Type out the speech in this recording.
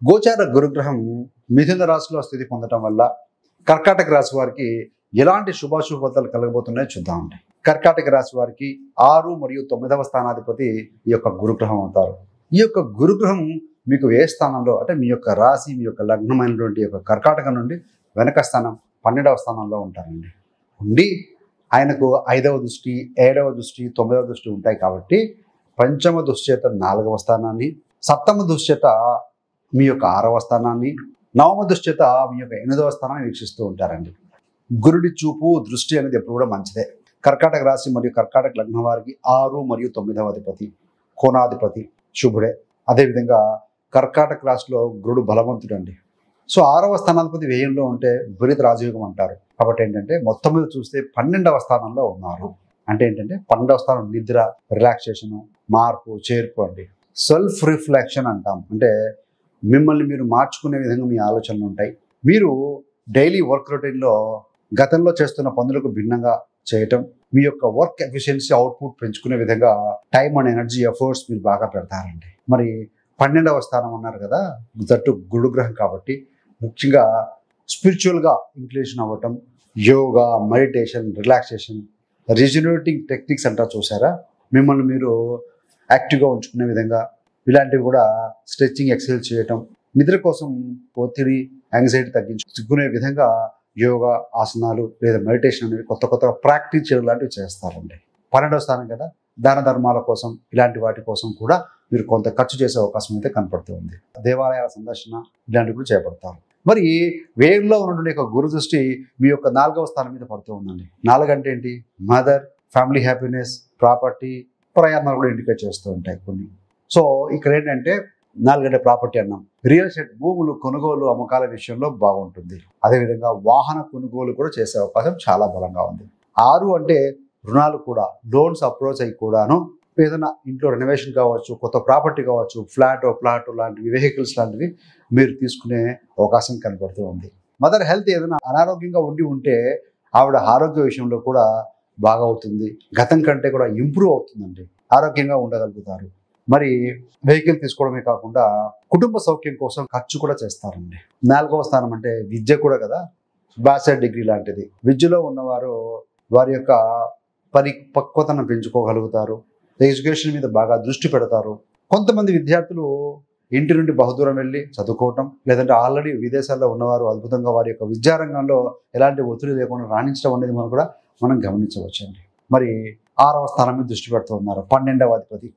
గోచార గురుగ్రహం మిథున రాశిలో స్థితి పొందడం వల్ల కర్కాటక రాశి వారికి ఎలాంటి శుభాశుభ ఫలితాలు కలగబోతున్నాయో చూద్దామండి. కర్కాటక రాశి వారికి 6 మరియు 9వ స్థానాధిపతి ఈ యొక్క గురుగ్రహం అవుతారు. ఈ యొక్క గురుగ్రహం మీకు ఏ స్థానంలో అంటే మీ యొక్క రాశి, మీ యొక్క లగ్నమైనటువంటి యొక్క కర్కాటక నుండి వెనక స్థానం 12వ స్థానంలో ఉంటారండి. ఉండి ఆయనకు 5వ దృష్టి, 7వ దృష్టి, 9వ దృష్టి ఉంటాయి కాబట్టి పంచమ దృష్టి చేత 4వ స్థానాన్ని, సప్తమ దృష్టి చేత మీ యొక్క 6వ స్థానాన్ని, నవమ దృష్టి చేత మీ యొక్క 8వ స్థానాన్ని వీక్షిస్తూ ఉంటారండి. గురుడి చూపు దృష్టి అనేది ఎప్పుడు కూడా మంచిదే. కర్కాటక రాశి మరియు కర్కాటక లగ్నం వారికి 6 మరియు 9వ అధిపతి కోణాధిపతి శుభుడే. అదేవిధంగా కర్కాటక రాశిలో గురుడు బలవంతుడు అండి. సో 6వ స్థానాధిపతి వ్యయంలో ఉంటే విపరీత రాజయోగం అంటారు. కాబట్టి ఏంటంటే మొత్తం మీద చూస్తే 12వ స్థానంలో ఉన్నారు. అంటే ఏంటంటే 12వ స్థానం నిద్ర, రిలాక్సేషను, మార్పు, చేర్పు అండి. సెల్ఫ్ రిఫ్లెక్షన్ అంటాం. అంటే మిమ్మల్ని మీరు మార్చుకునే విధంగా మీ ఆలోచనలు ఉంటాయి. మీరు డైలీ వర్క్ రొటీన్లో గతంలో చేస్తున్న పనులకు భిన్నంగా చేయటం, మీ యొక్క వర్క్ ఎఫిషియన్సీ అవుట్పుట్ పెంచుకునే విధంగా టైం అండ్ ఎనర్జీ ఎఫర్ట్స్ మీరు బాగా పెడతారండి. మరి 12వ స్థానం అన్నారు కదా, దట్టు గురుగ్రహం కాబట్టి ముఖ్యంగా స్పిరిచువల్గా ఇంక్లూషన్ అవ్వటం, యోగా, మెడిటేషన్, రిలాక్సేషన్, రిజనరేటింగ్ టెక్నిక్స్ అంటారు చూసారా, మిమ్మల్ని మీరు యాక్టివ్గా ఉంచుకునే విధంగా ఇలాంటివి కూడా స్ట్రెచ్చింగ్ ఎక్సర్సైజ్ చేయటం, నిద్ర కోసం ఒత్తిడి, యాంగ్జైటీ తగ్గించుకునే విధంగా యోగా, ఆసనాలు లేదా మెడిటేషన్ అనేవి కొత్త కొత్తగా ప్రాక్టీస్ చేయడం లాంటివి చేస్తారండి. 12వ స్థానం కదా, దాన ధర్మాల కోసం ఇలాంటి వాటి కోసం కూడా మీరు కొంత ఖర్చు చేసే అవకాశం అయితే కనపడుతుంది. దేవాలయాల సందర్శన ఇలాంటివి కూడా చేపడతారు. మరి వేగంలో ఉన్నటువంటి యొక్క గురు దృష్టి మీ యొక్క 4వ స్థానం మీద పడుతూ ఉందండి. 4 అంటే ఏంటి? మదర్, ఫ్యామిలీ హ్యాపీనెస్, ప్రాపర్టీ, ప్రయాణాలు కూడా ఇండికేట్ చేస్తూ ఉంటాయి కొన్ని. సో ఇక్కడ ఏంటంటే 4 అంటే ప్రాపర్టీ అన్నాం. రియల్ ఎస్టేట్ భూములు కొనుగోలు అమ్మకాల విషయంలో బాగుంటుంది. అదేవిధంగా వాహన కొనుగోలు కూడా చేసే అవకాశం చాలా బలంగా ఉంది. 6 అంటే రుణాలు కూడా, లోన్స్ అప్రోచ్ అయ్యి కూడాను ఏదైనా ఇంట్లో రెనోవేషన్ కావచ్చు, కొత్త ప్రాపర్టీ కావచ్చు, ప్లాట్ లాంటివి, వెహికల్స్ లాంటివి మీరు తీసుకునే అవకాశం కనపడుతూ ఉంది. మదర్ హెల్త్ ఏదైనా అనారోగ్యంగా ఉంటే ఆవిడ ఆరోగ్య విషయంలో కూడా బాగా అవుతుంది. గతం కంటే కూడా ఇంప్రూవ్ అవుతుందండి. ఆరోగ్యంగా ఉండగలుగుతారు. మరి వెహికల్ తీసుకోవడమే కాకుండా కుటుంబ సౌఖ్యం కోసం ఖర్చు కూడా చేస్తారండి. 4వ స్థానం అంటే విద్య కూడా కదా, బ్యాచిలర్ డిగ్రీ లాంటిది. విద్యలో ఉన్నవారు వారి యొక్క పరిపక్వతను పెంచుకోగలుగుతారు. ఎడ్యుకేషన్ మీద బాగా దృష్టి పెడతారు. కొంతమంది విద్యార్థులు ఇంటి నుండి బహుదూరం వెళ్ళి చదువుకోవటం, లేదంటే ఆల్రెడీ విదేశాల్లో ఉన్నవారు అద్భుతంగా వారి యొక్క విద్యారంగంలో ఎలాంటి ఒత్తిడి లేకుండా రాణించడం అనేది మనం గమనించవచ్చండి. మరి 6వ స్థానం మీద దృష్టి పెడుతూ ఉన్నారు 12వ అధిపతి.